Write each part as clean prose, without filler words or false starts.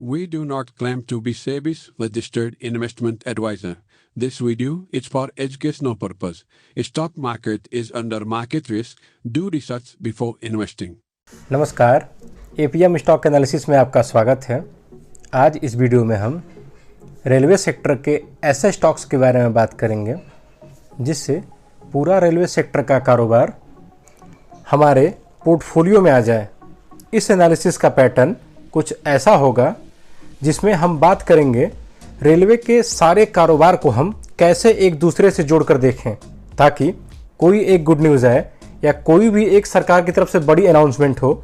We do not claim to be SEBI's registered investment advisor. This video is for educational purpose. Stock market is under market risk. Do research before investing. नमस्कार, APM stock analysis में आपका स्वागत है। आज इस video में हम railway sector के ऐसे स्टॉक्स के बारे में बात करेंगे जिससे पूरा रेलवे सेक्टर का कारोबार हमारे पोर्टफोलियो में आ जाए। इस एनालिसिस का पैटर्न कुछ ऐसा होगा जिसमें हम बात करेंगे रेलवे के सारे कारोबार को हम कैसे एक दूसरे से जोड़कर देखें, ताकि कोई एक गुड न्यूज़ आए या कोई भी एक सरकार की तरफ से बड़ी अनाउंसमेंट हो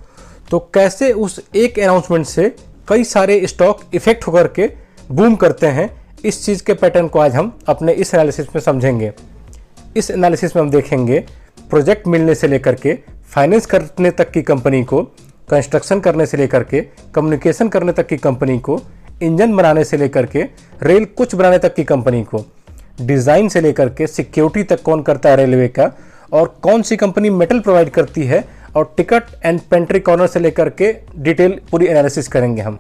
तो कैसे उस एक अनाउंसमेंट से कई सारे स्टॉक इफेक्ट होकर के बूम करते हैं। इस चीज़ के पैटर्न को आज हम अपने इस एनालिसिस में समझेंगे। इस एनालिसिस में हम देखेंगे प्रोजेक्ट मिलने से लेकर के फाइनेंस करने तक की कंपनी को, कंस्ट्रक्शन करने से लेकर के कम्युनिकेशन करने तक की कंपनी को, इंजन बनाने से लेकर के रेल कुछ बनाने तक की कंपनी को, डिज़ाइन से लेकर के सिक्योरिटी तक कौन करता है रेलवे का, और कौन सी कंपनी मेटल प्रोवाइड करती है, और टिकट एंड पेंट्री कॉर्नर से लेकर के डिटेल पूरी एनालिसिस करेंगे हम।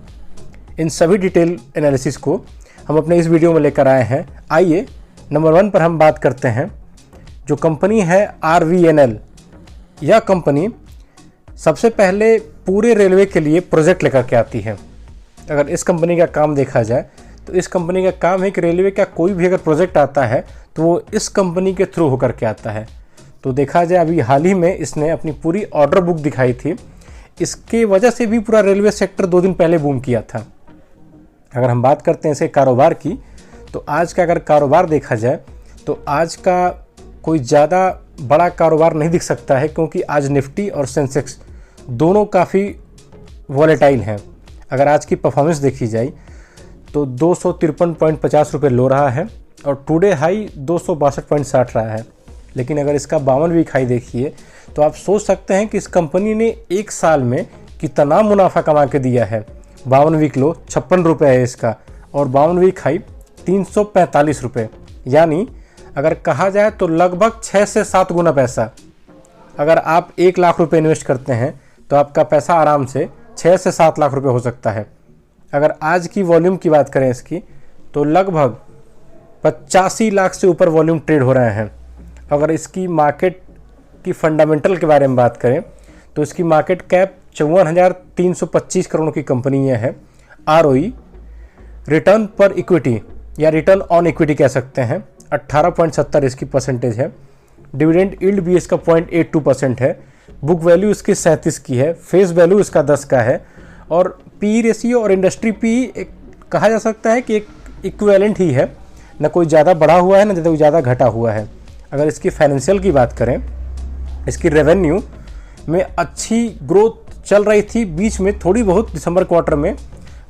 इन सभी डिटेल एनालिसिस को हम अपने इस वीडियो में लेकर आए हैं। आइए नंबर 1 पर हम बात करते हैं। जो कंपनी है RVNL, यह कंपनी सबसे पहले पूरे रेलवे के लिए प्रोजेक्ट लेकर के आती है। अगर इस कंपनी का काम देखा जाए तो इस कंपनी का काम है कि रेलवे का कोई भी अगर प्रोजेक्ट आता है तो वो इस कंपनी के थ्रू होकर के आता है। तो देखा जाए अभी हाल ही में इसने अपनी पूरी ऑर्डर बुक दिखाई थी, इसके वजह से भी पूरा रेलवे सेक्टर 2 दिन पहले बूम किया था। अगर हम बात करते हैं इसके कारोबार की, तो आज का अगर कारोबार देखा जाए तो आज का कोई ज़्यादा बड़ा कारोबार नहीं दिख सकता है, क्योंकि आज निफ्टी और सेंसेक्स दोनों काफ़ी वॉलेटाइल हैं। अगर आज की परफॉर्मेंस देखी जाए तो 253.50 रुपये लो रहा है और टुडे हाई 262.60 रहा है। लेकिन अगर इसका 52 वीक हाई देखिए तो आप सोच सकते हैं कि इस कंपनी ने एक साल में कितना मुनाफा कमा के दिया है। 52 वीक लो 56 रुपये है इसका, और 52 वीक हाई 345 रुपये, यानी अगर कहा जाए तो लगभग 6 से 7 गुना पैसा। अगर आप 1 लाख रुपए इन्वेस्ट करते हैं तो आपका पैसा आराम से 6 से 7 लाख रुपए हो सकता है। अगर आज की वॉल्यूम की बात करें इसकी, तो लगभग 85 लाख से ऊपर वॉल्यूम ट्रेड हो रहे हैं। अगर इसकी मार्केट की फंडामेंटल के बारे में बात करें तो इसकी मार्केट कैप 54,325 करोड़ की कंपनी है। ROE, रिटर्न पर इक्विटी या रिटर्न ऑन इक्विटी कह सकते हैं, 18.70 इसकी परसेंटेज है। डिविडेंड यील्ड भी इसका 0.82% है। बुक वैल्यू इसकी 37 की है। फेस वैल्यू इसका 10 का है। और पी रेशियो और इंडस्ट्री पी कहा जा सकता है कि एक इक्विवेलेंट ही है, न कोई ज़्यादा बढ़ा हुआ है न ज़्यादा घटा हुआ है। अगर इसकी फाइनेंशियल की बात करें, इसकी रेवेन्यू में अच्छी ग्रोथ चल रही थी, बीच में थोड़ी बहुत दिसंबर क्वार्टर में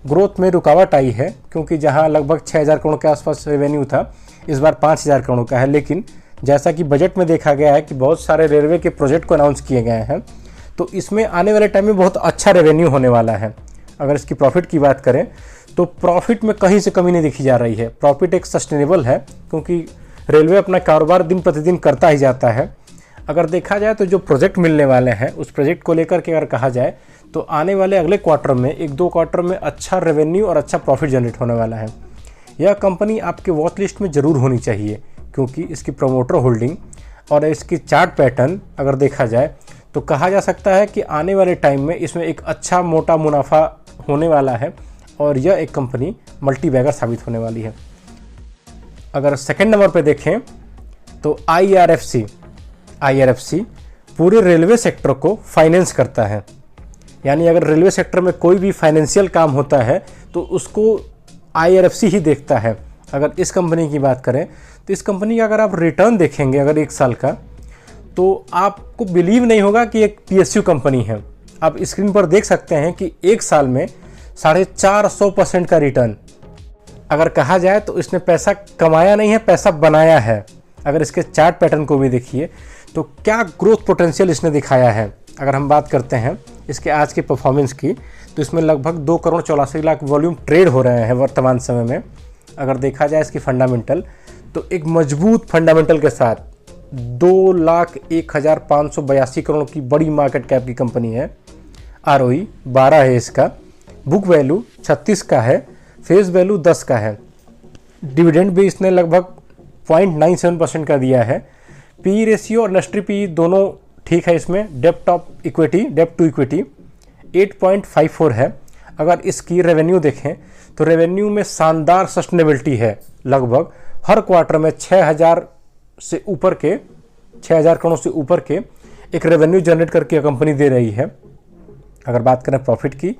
ग्रोथ में रुकावट आई है, क्योंकि जहां लगभग 6,000 करोड़ के आसपास रेवेन्यू था, इस बार 5,000 करोड़ का है। लेकिन जैसा कि बजट में देखा गया है कि बहुत सारे रेलवे के प्रोजेक्ट को अनाउंस किए गए हैं, तो इसमें आने वाले टाइम में बहुत अच्छा रेवेन्यू होने वाला है। अगर इसकी प्रॉफिट की बात करें तो प्रॉफिट में कहीं से कमी नहीं दिखी जा रही है। प्रॉफिट एक सस्टेनेबल है, क्योंकि रेलवे अपना कारोबार दिन प्रतिदिन करता ही जाता है। अगर देखा जाए तो जो प्रोजेक्ट मिलने वाले हैं उस प्रोजेक्ट को लेकर के अगर कहा जाए तो आने वाले अगले क्वार्टर में 1-2 क्वार्टर में अच्छा रेवेन्यू और अच्छा प्रॉफिट जनरेट होने वाला है। यह कंपनी आपके वॉच लिस्ट में ज़रूर होनी चाहिए, क्योंकि इसकी प्रमोटर होल्डिंग और इसकी चार्ट पैटर्न अगर देखा जाए तो कहा जा सकता है कि आने वाले टाइम में इसमें एक अच्छा मोटा मुनाफा होने वाला है, और यह एक कंपनी मल्टी बैगर साबित होने वाली है। अगर सेकंड नंबर पे देखें तो IRFC पूरे रेलवे सेक्टर को फाइनेंस करता है। यानी अगर रेलवे सेक्टर में कोई भी फाइनेंशियल काम होता है तो उसको IRFC ही देखता है। अगर इस कंपनी की बात करें तो इस कंपनी का अगर आप रिटर्न देखेंगे अगर 1 साल का, तो आपको बिलीव नहीं होगा कि एक PSU कंपनी है। आप स्क्रीन पर देख सकते हैं कि 1 साल में 450% का रिटर्न। अगर कहा जाए तो इसने पैसा कमाया नहीं है, पैसा बनाया है। अगर इसके चार्ट पैटर्न को भी देखिए तो क्या ग्रोथ पोटेंशियल इसने दिखाया है। अगर हम बात करते हैं इसके आज की परफॉर्मेंस की, तो इसमें लगभग 2 करोड़ 84 लाख वॉल्यूम ट्रेड हो रहे हैं वर्तमान समय में। अगर देखा जाए इसकी फंडामेंटल, तो एक मजबूत फंडामेंटल के साथ 2,01,582 करोड़ की बड़ी मार्केट कैप की कंपनी है। ROE 12 है इसका। बुक वैल्यू 36 का है, फेस वैल्यू 10 का है। डिविडेंड भी इसने लगभग 0.97% का दिया है। पी रेशियो और इंडस्ट्री पी दोनों ठीक है। इसमें डेप्ट टू इक्विटी 8.54 है। अगर इसकी रेवेन्यू देखें तो रेवेन्यू में शानदार सस्टेनेबिलिटी है। लगभग हर क्वार्टर में 6,000 करोड़ से ऊपर के एक रेवेन्यू जनरेट करके कंपनी दे रही है। अगर बात करें प्रॉफिट की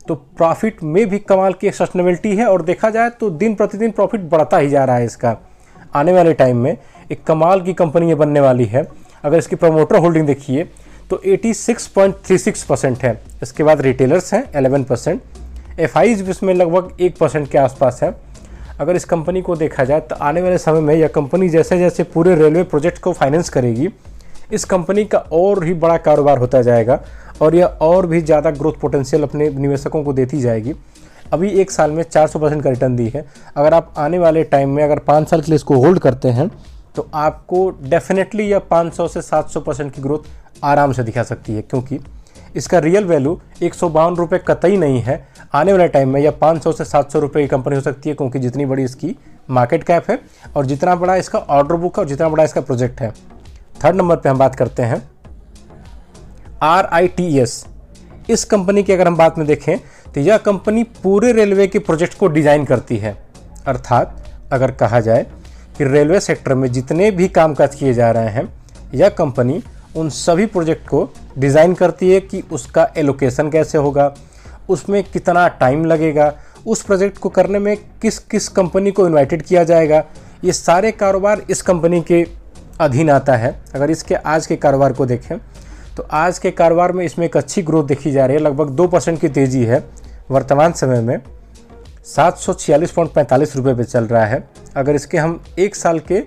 तो प्रॉफिट में भी कमाल की सस्टेनेबिलिटी है और देखा जाए तो दिन प्रतिदिन प्रॉफिट बढ़ता ही जा रहा है। इसका आने वाले टाइम में एक कमाल की कंपनी ये बनने वाली है। अगर इसकी प्रमोटर होल्डिंग देखिए तो 86.36% है। इसके बाद रिटेलर्स हैं 11%, एफआईज इसमें लगभग 1% के आसपास है। अगर इस कंपनी को देखा जाए तो आने वाले समय में यह कंपनी जैसे जैसे पूरे रेलवे प्रोजेक्ट को फाइनेंस करेगी, इस कंपनी का और ही बड़ा कारोबार होता जाएगा और यह और भी ज़्यादा ग्रोथ पोटेंशियल अपने निवेशकों को देती जाएगी। अभी एक साल में 400% का रिटर्न दी है। अगर आप आने वाले टाइम में अगर 5 साल के लिए इसको होल्ड करते हैं तो आपको डेफिनेटली यह 500 से 700% की ग्रोथ आराम से दिखा सकती है, क्योंकि इसका रियल वैल्यू 152 रुपये कतई नहीं है। आने वाले टाइम में यह 500 से 700 रुपये की कंपनी हो सकती है, क्योंकि जितनी बड़ी इसकी मार्केट कैप है और जितना बड़ा इसका ऑर्डर बुक है और जितना बड़ा इसका प्रोजेक्ट है। थर्ड नंबर पे हम बात करते हैं RITES। इस कंपनी की अगर हम बात में देखें तो यह कंपनी पूरे रेलवे के प्रोजेक्ट को डिज़ाइन करती है। अर्थात अगर कहा जाए कि रेलवे सेक्टर में जितने भी कामकाज किए जा रहे हैं, यह कंपनी उन सभी प्रोजेक्ट को डिज़ाइन करती है कि उसका एलोकेशन कैसे होगा, उसमें कितना टाइम लगेगा, उस प्रोजेक्ट को करने में किस किस कंपनी को इनवाइटेड किया जाएगा। ये सारे कारोबार इस कंपनी के अधीन आता है। अगर इसके आज के कारोबार को देखें तो आज के कारोबार में इसमें एक अच्छी ग्रोथ देखी जा रही है। लगभग 2% की तेज़ी है। वर्तमान समय में 746.45 रुपये पे चल रहा है। अगर इसके हम एक साल के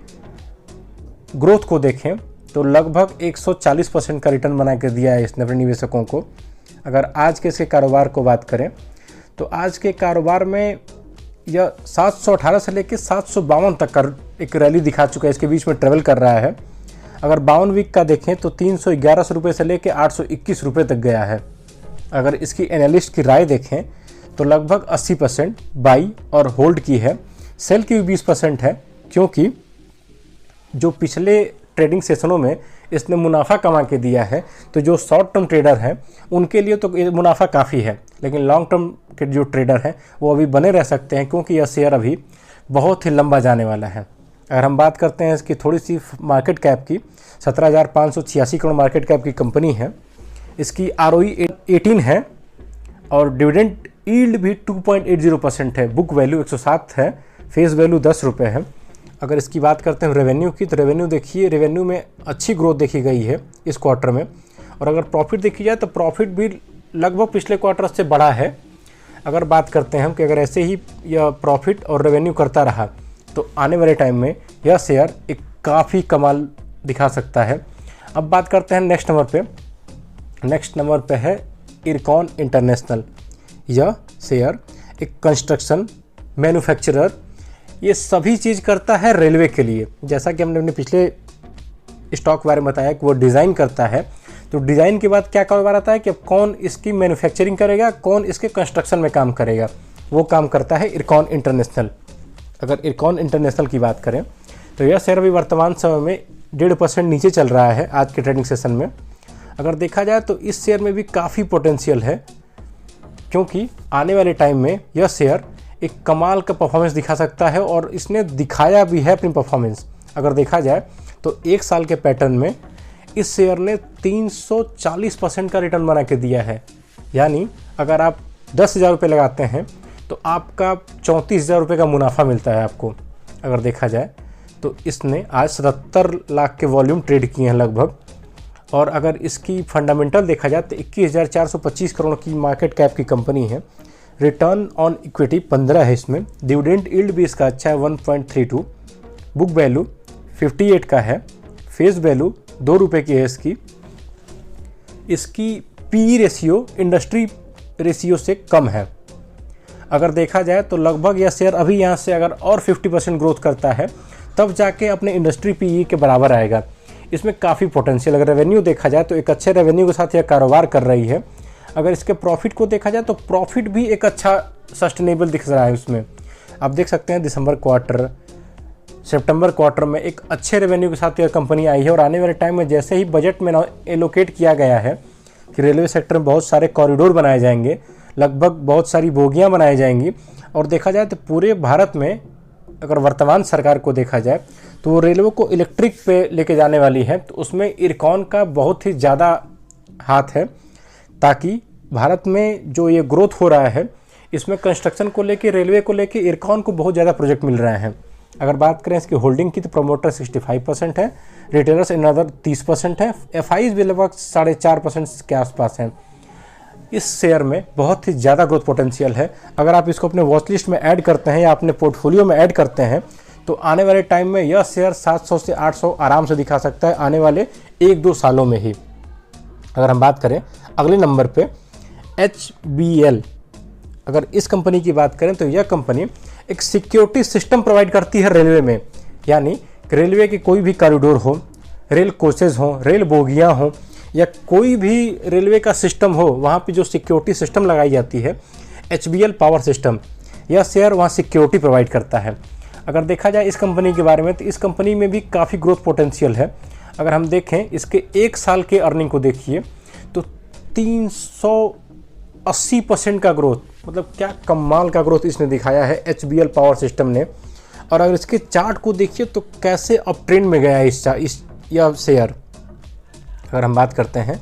ग्रोथ को देखें तो लगभग 140% का रिटर्न बना कर दिया है इसने अपने निवेशकों को। अगर आज के इसके कारोबार को बात करें तो आज के कारोबार में यह 718 से लेकर 752 तक का एक रैली दिखा चुका है। इसके बीच में ट्रेवल कर रहा है। अगर 52 वीक का देखें तो 311 रुपये से लेकर 821 रुपये तक गया है। अगर इसकी एनालिस्ट की राय देखें तो लगभग 80% बाई और होल्ड की है। सेल की भी 20% है, क्योंकि जो पिछले ट्रेडिंग सेशनों में इसने मुनाफा कमा के दिया है, तो जो शॉर्ट टर्म ट्रेडर हैं उनके लिए तो मुनाफा काफ़ी है, लेकिन लॉन्ग टर्म के जो ट्रेडर हैं वो अभी बने रह सकते हैं, क्योंकि यह शेयर अभी बहुत ही लंबा जाने वाला है। अगर हम बात करते हैं इसकी थोड़ी सी मार्केट कैप की, 17,586 करोड़ मार्केट कैप की कंपनी है। इसकी ROE 18 है और डिविडेंड यील्ड भी 2.80% है। बुक वैल्यू 107 है, फेस वैल्यू 10 रुपये है। अगर इसकी बात करते हैं रेवेन्यू की तो रेवेन्यू देखिए, रेवेन्यू में अच्छी ग्रोथ देखी गई है इस क्वार्टर में। और अगर प्रॉफिट देखी जाए तो प्रॉफिट भी लगभग पिछले क्वार्टर से बढ़ा है। अगर बात करते हैं हम कि अगर ऐसे ही यह प्रॉफिट और रेवेन्यू करता रहा तो आने वाले टाइम में यह शेयर एक काफ़ी कमाल दिखा सकता है। अब बात करते हैं नेक्स्ट नंबर पे है इरकॉन इंटरनेशनल। यह शेयर एक कंस्ट्रक्शन मैन्युफैक्चरर, ये सभी चीज़ करता है रेलवे के लिए। जैसा कि हमने अपने पिछले स्टॉक के बारे में बताया कि वो डिज़ाइन करता है, तो डिज़ाइन के बाद क्या कारोबार आता है कि अब कौन इसकी मैन्युफैक्चरिंग करेगा, कौन इसके कंस्ट्रक्शन में काम करेगा, वो काम करता है इरकॉन इंटरनेशनल। अगर इरकॉन इंटरनेशनल की बात करें तो यह शेयर अभी वर्तमान समय में 1.5% नीचे चल रहा है आज के ट्रेडिंग सेशन में। अगर देखा जाए तो इस शेयर में भी काफ़ी पोटेंशियल है, क्योंकि आने वाले टाइम में यह शेयर एक कमाल का परफॉर्मेंस दिखा सकता है और इसने दिखाया भी है अपनी परफॉर्मेंस। अगर देखा जाए तो एक साल के पैटर्न में इस शेयर ने 340% का रिटर्न बना के दिया है। यानी अगर आप 10,000 रुपये लगाते हैं तो आपका 34,000 रुपये का मुनाफा मिलता है आपको। अगर देखा जाए तो इसने आज 77 लाख के वॉल्यूम ट्रेड किए हैं लगभग। और अगर इसकी फंडामेंटल देखा जाए तो 21,425 करोड़ की मार्केट कैप की कंपनी है। रिटर्न ऑन इक्विटी 15 है इसमें। डिविडेंड यील्ड भी इसका अच्छा है 1.32। बुक वैल्यू 58 का है। फेस वैल्यू 2 रुपये की है इसकी पी रेशियो इंडस्ट्री रेशियो से कम है। अगर देखा जाए तो लगभग यह शेयर अभी यहाँ से अगर और 50% ग्रोथ करता है तब जाके अपने इंडस्ट्री पीई के बराबर आएगा। इसमें काफ़ी पोटेंशियल, अगर रेवेन्यू देखा जाए तो एक अच्छे रेवेन्यू के साथ यह कारोबार कर रही है। अगर इसके प्रॉफिट को देखा जाए तो प्रॉफिट भी एक अच्छा सस्टेनेबल दिख रहा है उसमें। आप देख सकते हैं दिसंबर क्वार्टर, सितंबर क्वार्टर में एक अच्छे रेवेन्यू के साथ यह कंपनी आई है। और आने वाले टाइम में जैसे ही बजट में एलोकेट किया गया है कि रेलवे सेक्टर में बहुत सारे कॉरिडोर बनाए जाएंगे, लगभग बहुत सारी बोगियां बनाई जाएंगी, और देखा जाए तो पूरे भारत में अगर वर्तमान सरकार को देखा जाए तो वो रेलवे को इलेक्ट्रिक पे लेके जाने वाली है। तो उसमें इरकॉन का बहुत ही ज़्यादा हाथ है, ताकि भारत में जो ये ग्रोथ हो रहा है इसमें कंस्ट्रक्शन को लेके, रेलवे को लेके इरकॉन को बहुत ज़्यादा प्रोजेक्ट मिल रहे हैं। अगर बात करें इसकी होल्डिंग की तो प्रमोटर 65% है, रिटेलर्स अनदर 30% है, एफआईज भी लगभग 4.5% के आसपास हैं। इस शेयर में बहुत ही ज़्यादा ग्रोथ पोटेंशियल है। अगर आप इसको अपने वॉच लिस्ट में ऐड करते हैं या अपने पोर्टफोलियो में ऐड करते हैं तो आने वाले टाइम में यह शेयर 700 से 800 आराम से दिखा सकता है आने वाले 1-2 सालों में ही। अगर हम बात करें अगले नंबर पे HBL, अगर इस कंपनी की बात करें तो यह कंपनी एक सिक्योरिटी सिस्टम प्रोवाइड करती है रेलवे में, यानी रेलवे के कोई भी कॉरिडोर हो, रेल कोचेज हो, रेल बोगियां हो, या कोई भी रेलवे का सिस्टम हो, वहाँ पे जो सिक्योरिटी सिस्टम लगाई जाती है HBL पावर सिस्टम, यह शेयर वहाँ सिक्योरिटी प्रोवाइड करता है। अगर देखा जाए इस कंपनी के बारे में तो इस कंपनी में भी काफ़ी ग्रोथ पोटेंशियल है। अगर हम देखें इसके 1 साल के अर्निंग को देखिए तो 380% का ग्रोथ, मतलब क्या कमाल का ग्रोथ इसने दिखाया है HBL पावर सिस्टम ने। और अगर इसके चार्ट को देखिए तो कैसे अप ट्रेंड में गया है यह शेयर। अगर हम बात करते हैं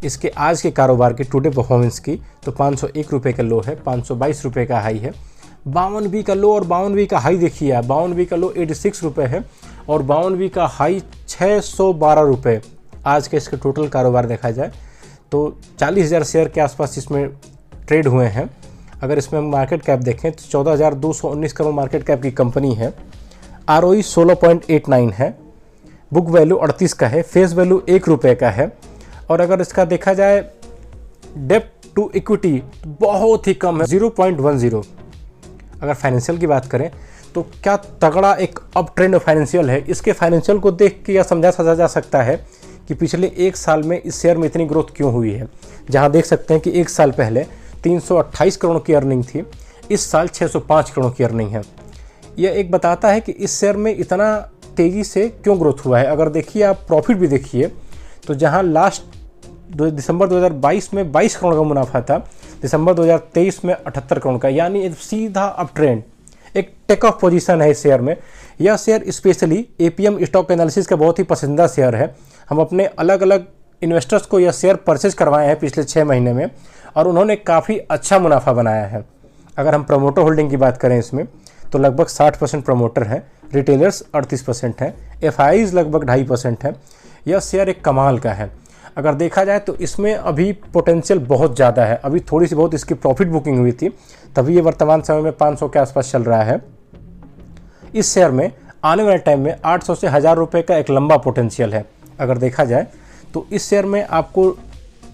इसके आज के कारोबार की टुडे परफॉर्मेंस की तो 501 रुपये का लो है, 522 रुपये का हाई है, 52 का लो और 52 का हाई देखिए आप, 52 का लो 86 रुपये है और 52 का हाई 612 रुपये। आज के इसके टोटल कारोबार देखा जाए तो 40,000 शेयर के आसपास इसमें ट्रेड हुए हैं। अगर इसमें हम मार्केट कैप देखें तो 14,219 करोड़ मार्केट कैप की कंपनी है। ROE 16.89 है, बुक वैल्यू 38 का है, फेस वैल्यू 1 रुपये का है। और अगर इसका देखा जाए डेप्ट टू इक्विटी बहुत ही कम है, 0.10। अगर फाइनेंशियल की बात करें तो क्या तगड़ा एक अप ट्रेंड फाइनेंशियल है। इसके फाइनेंशियल को देख के यह समझा जा सकता है कि पिछले 1 साल में इस शेयर में इतनी ग्रोथ क्यों हुई है। जहां देख सकते हैं कि 1 साल पहले 328 करोड़ की अर्निंग थी, इस साल 605 करोड़ की अर्निंग है। यह एक बताता है कि इस शेयर में इतना तेज़ी से क्यों ग्रोथ हुआ है। अगर देखिए आप प्रॉफिट भी देखिए तो जहां लास्ट दिसंबर 2022 में 22 करोड़ का मुनाफा था, दिसंबर 2023 में 78 करोड़ का, यानी एक सीधा अप ट्रेंड, एक टेक ऑफ पोजीशन है इस शेयर में। यह share specially APM stock analysis का बहुत ही पसंदीदा शेयर है। हम अपने अलग अलग इन्वेस्टर्स को यह शेयर परचेज करवाए हैं पिछले 6 महीने में और उन्होंने काफ़ी अच्छा मुनाफा बनाया है। अगर हम प्रमोटर होल्डिंग की बात करें इसमें तो लगभग 60% प्रमोटर हैं, रिटेलर्स 38% हैं, FIs लगभग 2.5% है। यह शेयर एक कमाल का है। अगर देखा जाए तो इसमें अभी पोटेंशियल बहुत ज़्यादा है। अभी थोड़ी सी बहुत इसकी प्रॉफिट बुकिंग हुई थी, तभी ये वर्तमान समय में 500 के आसपास चल रहा है। इस शेयर में आने वाले टाइम में 800 से 1000 रुपये का एक लंबा पोटेंशियल है। अगर देखा जाए तो इस शेयर में आपको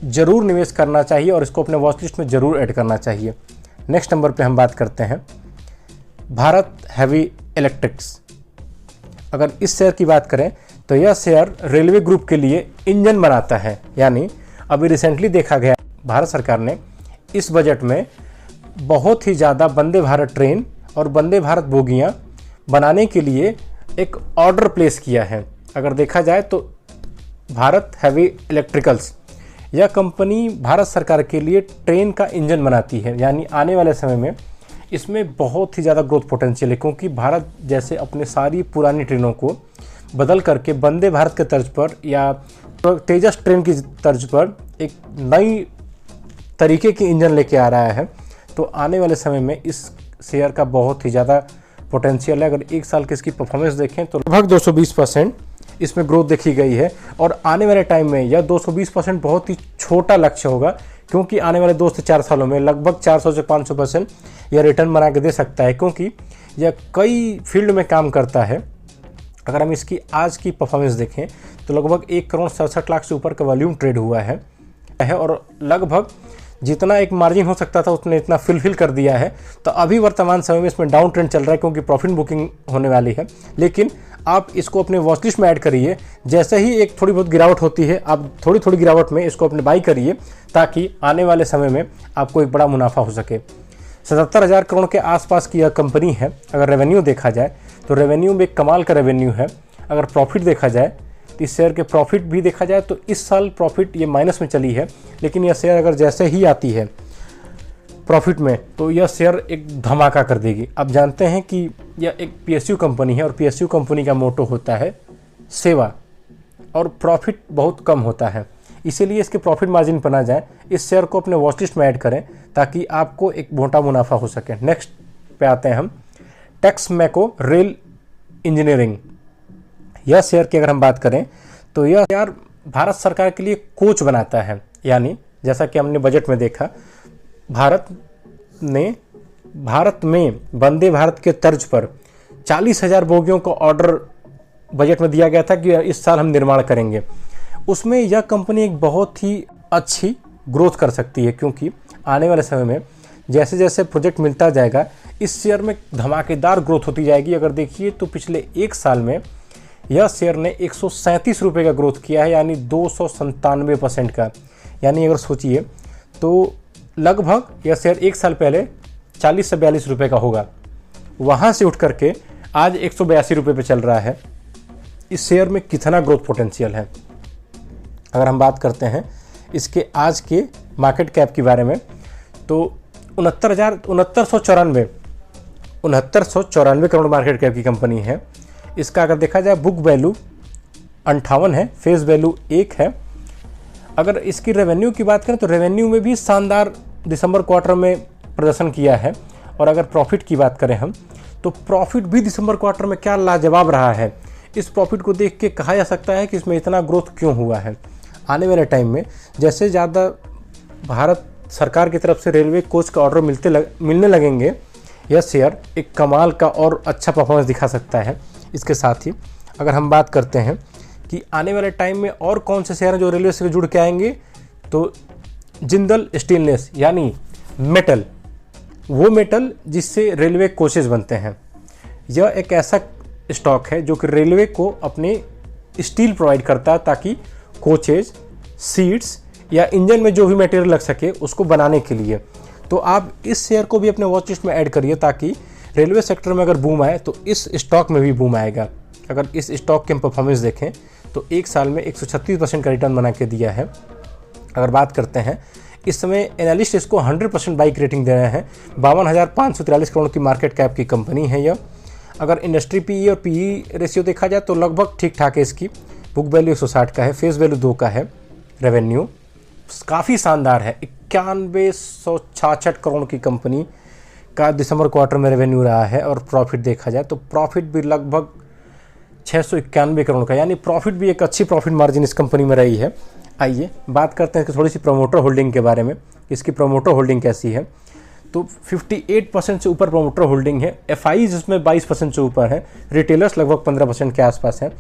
ज़रूर निवेश करना चाहिए और इसको अपने वॉच लिस्ट में ज़रूर ऐड करना चाहिए। नेक्स्ट नंबर पे हम बात करते हैं भारत हेवी इलेक्ट्रिक्स। अगर इस शेयर की बात करें तो यह शेयर रेलवे ग्रुप के लिए इंजन बनाता है, यानी अभी रिसेंटली देखा गया भारत सरकार ने इस बजट में बहुत ही ज़्यादा वंदे भारत ट्रेन और वंदे भारत बोगियां बनाने के लिए एक ऑर्डर प्लेस किया है। अगर देखा जाए तो भारत हेवी इलेक्ट्रिकल्स, यह कंपनी भारत सरकार के लिए ट्रेन का इंजन बनाती है, यानी आने वाले समय में इसमें बहुत ही ज़्यादा ग्रोथ पोटेंशियल है, क्योंकि भारत जैसे अपने सारी पुरानी ट्रेनों को बदल करके वंदे भारत के तर्ज पर या तेजस ट्रेन की तर्ज पर एक नई तरीके की इंजन लेके आ रहा है। तो आने वाले समय में इस शेयर का बहुत ही ज़्यादा पोटेंशियल है। अगर 1 साल की इसकी परफॉर्मेंस देखें तो लगभग 220% इसमें ग्रोथ देखी गई है और आने वाले टाइम में यह 220% बहुत ही छोटा लक्ष्य होगा, क्योंकि आने वाले 2 से 4 सालों में लगभग 400 से 500% यह रिटर्न बना के दे सकता है, क्योंकि यह कई फील्ड में काम करता है। अगर हम इसकी आज की परफॉर्मेंस देखें तो लगभग 1 करोड़ 67 लाख से ऊपर का वॉल्यूम ट्रेड हुआ है और लगभग जितना एक मार्जिन हो सकता था उसने इतना फिल कर दिया है। तो अभी वर्तमान समय में इसमें डाउन ट्रेंड चल रहा है, क्योंकि प्रॉफिट बुकिंग होने वाली है, लेकिन आप इसको अपने वॉच लिस्ट में ऐड करिए। जैसे ही एक थोड़ी बहुत गिरावट होती है, आप थोड़ी थोड़ी गिरावट में इसको अपने बाई करिए, ताकि आने वाले समय में आपको एक बड़ा मुनाफा हो सके। 77,000 करोड़ के आसपास की यह कंपनी है। अगर रेवेन्यू देखा जाए तो रेवेन्यू में एक कमाल का रेवेन्यू है। अगर प्रॉफिट देखा जाए तो इस शेयर के प्रॉफिट भी देखा जाए तो इस साल प्रॉफिट ये माइनस में चली है, लेकिन यह शेयर अगर जैसे ही आती है प्रॉफिट में तो यह शेयर एक धमाका कर देगी। आप जानते हैं कि यह एक पीएसयू कंपनी है और पीएसयू कंपनी का मोटो होता है सेवा, और प्रॉफिट बहुत कम होता है। इसीलिए इसके प्रॉफिट मार्जिन पर ना जाए, इस शेयर को अपने वॉच लिस्ट में ऐड करें ताकि आपको एक मोटा मुनाफा हो सके। नेक्स्ट पे आते हैं हम, टेक्समैको रेल इंजीनियरिंग। यह शेयर की अगर हम बात करें तो यह यार भारत सरकार के लिए कोच बनाता है। यानी जैसा कि हमने बजट में देखा, भारत में वंदे भारत के तर्ज पर 40,000 बोगियों का ऑर्डर बजट में दिया गया था कि इस साल हम निर्माण करेंगे। उसमें यह कंपनी एक बहुत ही अच्छी ग्रोथ कर सकती है, क्योंकि आने वाले समय में जैसे जैसे प्रोजेक्ट मिलता जाएगा इस शेयर में धमाकेदार ग्रोथ होती जाएगी। अगर देखिए तो पिछले एक साल में यह शेयर ने 137 रुपये का ग्रोथ किया है, यानी 297% का। यानी अगर सोचिए तो लगभग यह शेयर एक साल पहले 40 से 42 रुपये का होगा, वहाँ से उठ करके आज 182 रुपये पे चल रहा है। इस शेयर में कितना ग्रोथ पोटेंशियल है। अगर हम बात करते हैं इसके आज के मार्केट कैप के बारे में तो 6994 करोड़ मार्केट कैप की कंपनी है। इसका अगर देखा जाए बुक वैल्यू 58 है, फेस वैल्यू 1 है। अगर इसकी रेवेन्यू की बात करें तो रेवेन्यू में भी शानदार दिसंबर क्वार्टर में प्रदर्शन किया है। और अगर प्रॉफिट की बात करें हम तो प्रॉफिट भी दिसंबर क्वार्टर में क्या लाजवाब रहा है। इस प्रॉफिट को देख के कहा जा सकता है कि इसमें इतना ग्रोथ क्यों हुआ है। आने वाले टाइम में जैसे ज़्यादा भारत सरकार की तरफ से रेलवे कोच का ऑर्डर मिलने लगेंगे, यह शेयर एक कमाल का और अच्छा परफॉर्मेंस दिखा सकता है। इसके साथ ही अगर हम बात करते हैं कि आने वाले टाइम में और कौन से शेयर हैं जो रेलवे से जुड़ के आएंगे, तो जिंदल स्टेनलेस यानी मेटल, वो मेटल जिससे रेलवे कोचेज बनते हैं। यह एक ऐसा स्टॉक है जो कि रेलवे को अपने स्टील प्रोवाइड करता है ताकि कोचेज, सीट्स या इंजन में जो भी मटेरियल लग सके उसको बनाने के लिए। तो आप इस शेयर को भी अपने वॉच लिस्ट में ऐड करिए ताकि रेलवे सेक्टर में अगर बूम आए तो इस स्टॉक में भी बूम आएगा। अगर इस स्टॉक के हम परफॉर्मेंस देखें तो एक साल में 136% का रिटर्न बना के दिया है। अगर बात करते हैं इस समय एनालिस्ट इसको 100% बाइक रेटिंग दे रहे हैं। 52,543 करोड़ की मार्केट कैप की कंपनी है यह। अगर इंडस्ट्री पीई और पीई रेशियो देखा जाए तो लगभग ठीक ठाक है। इसकी बुक वैल्यू 160 का है, फेस वैल्यू 2 का है। रेवेन्यू काफ़ी शानदार है, 9166 करोड़ की कंपनी का दिसंबर क्वार्टर में रेवेन्यू रहा है। और प्रॉफिट देखा जाए तो प्रॉफिट भी लगभग 691 करोड़ का, यानी प्रॉफिट भी एक अच्छी प्रॉफिट मार्जिन इस कंपनी में रही है। आइए बात करते हैं थोड़ी सी प्रमोटर होल्डिंग के बारे में। इसकी प्रमोटर होल्डिंग कैसी है, तो 58% से ऊपर प्रमोटर होल्डिंग है। एफआई जिसमें 22% से ऊपर है। रिटेलर्स लगभग 15% के आसपास हैं।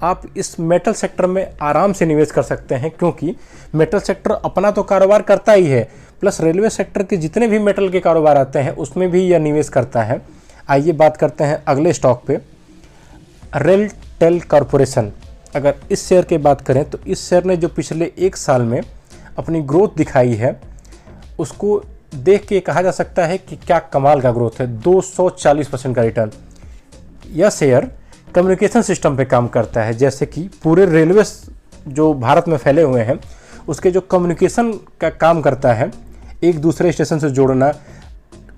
आप इस मेटल सेक्टर में आराम से निवेश कर सकते हैं, क्योंकि मेटल सेक्टर अपना तो कारोबार करता ही है, प्लस रेलवे सेक्टर के जितने भी मेटल के कारोबार आते हैं उसमें भी यह निवेश करता है। आइए बात करते हैं अगले स्टॉक पे, रेलटेल कॉरपोरेशन। अगर इस शेयर की बात करें तो इस शेयर ने जो पिछले एक साल में अपनी ग्रोथ दिखाई है उसको देख के कहा जा सकता है कि क्या कमाल का ग्रोथ है। 240% का रिटर्न। यह शेयर कम्युनिकेशन सिस्टम पे काम करता है, जैसे कि पूरे रेलवे जो भारत में फैले हुए हैं उसके जो कम्युनिकेशन का काम करता है, एक दूसरे स्टेशन से जोड़ना,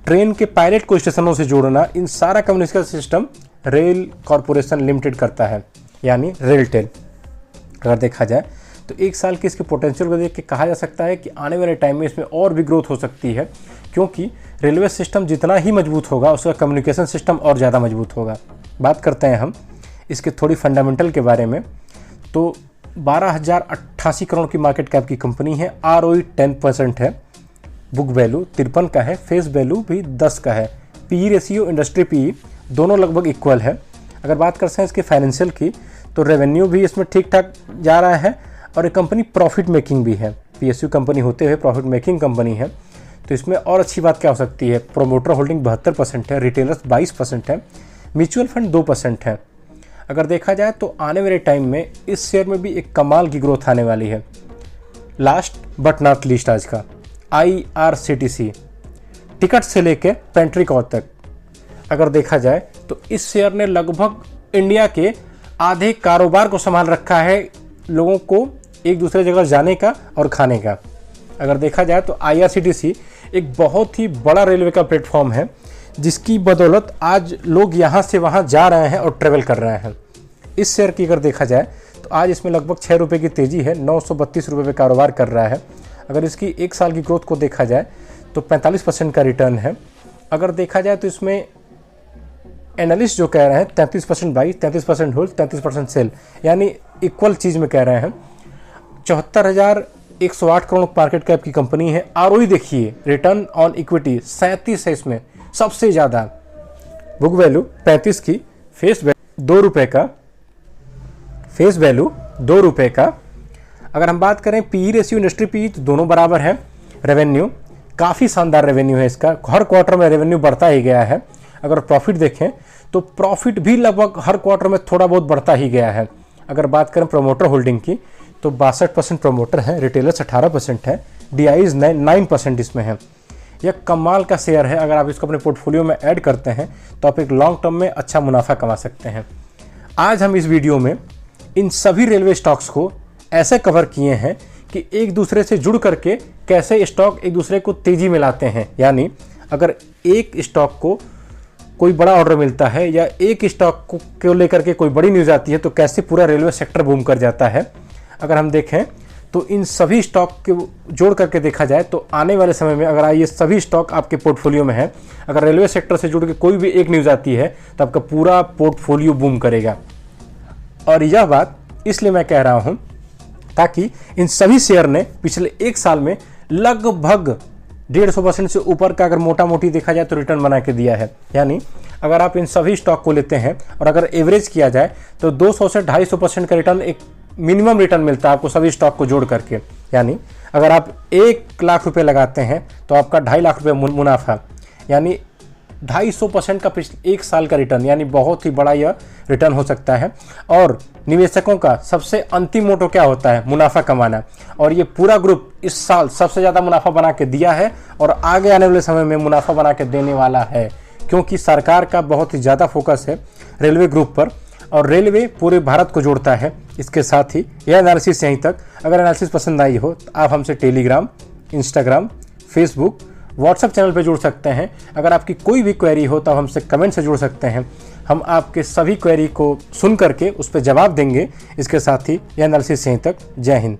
ट्रेन के पायलट को स्टेशनों से जोड़ना, इन सारा communication system rail corporation limited करता है, यानी रेलटेल। अगर देखा जाए तो एक साल की इसके पोटेंशियल को देख के कहा जा सकता है कि आने वाले टाइम में इसमें और भी ग्रोथ हो सकती है, क्योंकि रेलवे सिस्टम जितना ही मजबूत होगा उसका कम्युनिकेशन सिस्टम और ज़्यादा मजबूत होगा। बात करते हैं हम इसके थोड़ी फंडामेंटल के बारे में, तो 12,088 करोड़ की मार्केट कैप की कंपनी है। ROE 10% है। बुक वैल्यू 53 का है, फेस वैल्यू भी 10 का है। पीई रेशियो, इंडस्ट्री पीई दोनों लगभग इक्वल है। अगर बात करते हैं इसके फाइनेंशियल की तो रेवेन्यू भी इसमें ठीक ठाक जा रहा है और ये कंपनी प्रॉफिट मेकिंग भी है। पीएसयू कंपनी होते हुए प्रॉफिट मेकिंग कंपनी है, तो इसमें और अच्छी बात क्या हो सकती है। प्रोमोटर होल्डिंग 72% है, रिटेलर्स 22% है, म्यूचुअल फंड 2% है। अगर देखा जाए तो आने वाले टाइम में इस शेयर में भी एक कमाल की ग्रोथ आने वाली है। लास्ट बट नॉट लीस्ट आज का IRCTC, टिकट से लेकर पेंट्री कॉस्ट तक अगर देखा जाए तो इस शेयर ने लगभग इंडिया के आधे कारोबार को संभाल रखा है, लोगों को एक दूसरे जगह जाने का और खाने का। अगर देखा जाए तो IRCTC एक बहुत ही बड़ा रेलवे का प्लेटफॉर्म है, जिसकी बदौलत आज लोग यहाँ से वहाँ जा रहे हैं और ट्रेवल कर रहे हैं। इस शेयर की अगर देखा जाए तो आज इसमें लगभग 6 रुपये की तेज़ी है, 932 रुपये पे कारोबार कर रहा है। अगर इसकी एक साल की ग्रोथ को देखा जाए तो 45% का रिटर्न है। अगर देखा जाए तो इसमें एनालिस्ट जो कह रहे हैं 33% बाई, 33% होल्ड, 33% सेल, यानी इक्वल चीज़ में कह रहे हैं। 74,108 करोड़ मार्केट कैप की कंपनी है। ROE देखिए, रिटर्न ऑन इक्विटी 37 है इसमें, सबसे ज़्यादा। बुक वैल्यू 35 की, फेस वैल्यू 2 रुपये का, फेस वैल्यू 2 रुपये का। अगर हम बात करें PE रेशियो, इंडस्ट्री PE, तो दोनों बराबर है। रेवेन्यू काफ़ी शानदार रेवेन्यू है इसका, हर क्वार्टर में रेवेन्यू बढ़ता ही गया है। अगर प्रॉफिट देखें तो प्रॉफिट भी लगभग हर क्वार्टर में थोड़ा बहुत बढ़ता ही गया है। अगर बात करें प्रमोटर होल्डिंग की तो 62% प्रमोटर है, रिटेलर्स 18% है, DIs 9% इसमें है। यह कमाल का शेयर है। अगर आप इसको अपने पोर्टफोलियो में ऐड करते हैं तो आप एक लॉन्ग टर्म में अच्छा मुनाफा कमा सकते हैं। आज हम इस वीडियो में इन सभी रेलवे स्टॉक्स को ऐसे कवर किए हैं कि एक दूसरे से जुड़ करके कैसे स्टॉक एक दूसरे को तेज़ी में लाते हैं। यानी अगर एक स्टॉक को कोई बड़ा ऑर्डर मिलता है या एक स्टॉक को लेकर के कोई बड़ी न्यूज़ आती है तो कैसे पूरा रेलवे सेक्टर बूम कर जाता है। अगर हम देखें तो इन सभी स्टॉक के जोड़ करके देखा जाए तो आने वाले समय में अगर ये सभी स्टॉक आपके पोर्टफोलियो में है, अगर रेलवे सेक्टर से जुड़ के कोई भी एक न्यूज़ आती है तो आपका पूरा पोर्टफोलियो बूम करेगा। और यह बात इसलिए मैं कह रहा हूँ ताकि इन सभी शेयर ने पिछले एक साल में लगभग 150% से ऊपर का अगर मोटा मोटी देखा जाए तो रिटर्न बना के दिया है। यानी अगर आप इन सभी स्टॉक को लेते हैं और अगर एवरेज किया जाए तो 200 से 250% का रिटर्न, एक मिनिमम रिटर्न मिलता है आपको सभी स्टॉक को जोड़ करके। यानी अगर आप 1 लाख रुपए लगाते हैं तो आपका 2.5 लाख रुपए मुनाफा, यानी 250% का पिछले एक साल का रिटर्न, यानी बहुत ही बड़ा यह रिटर्न हो सकता है। और निवेशकों का सबसे अंतिम मोटो क्या होता है? मुनाफा कमाना। और ये पूरा ग्रुप इस साल सबसे ज़्यादा मुनाफा बना के दिया है और आगे आने वाले समय में मुनाफा बना के देने वाला है, क्योंकि सरकार का बहुत ही ज़्यादा फोकस है रेलवे ग्रुप पर और रेलवे पूरे भारत को जोड़ता है। इसके साथ ही यह एनालिसिस यहीं तक। अगर एनालिसिस पसंद आई हो तो आप हमसे Telegram, Instagram, Facebook, WhatsApp channel पर जुड़ सकते हैं। अगर आपकी कोई भी क्वेरी हो तो हमसे कमेंट से जुड़ सकते हैं। हम आपके सभी क्वेरी को सुन करके उस पर जवाब देंगे। इसके साथ ही यह एनालिसिस यहीं तक। जय हिंद।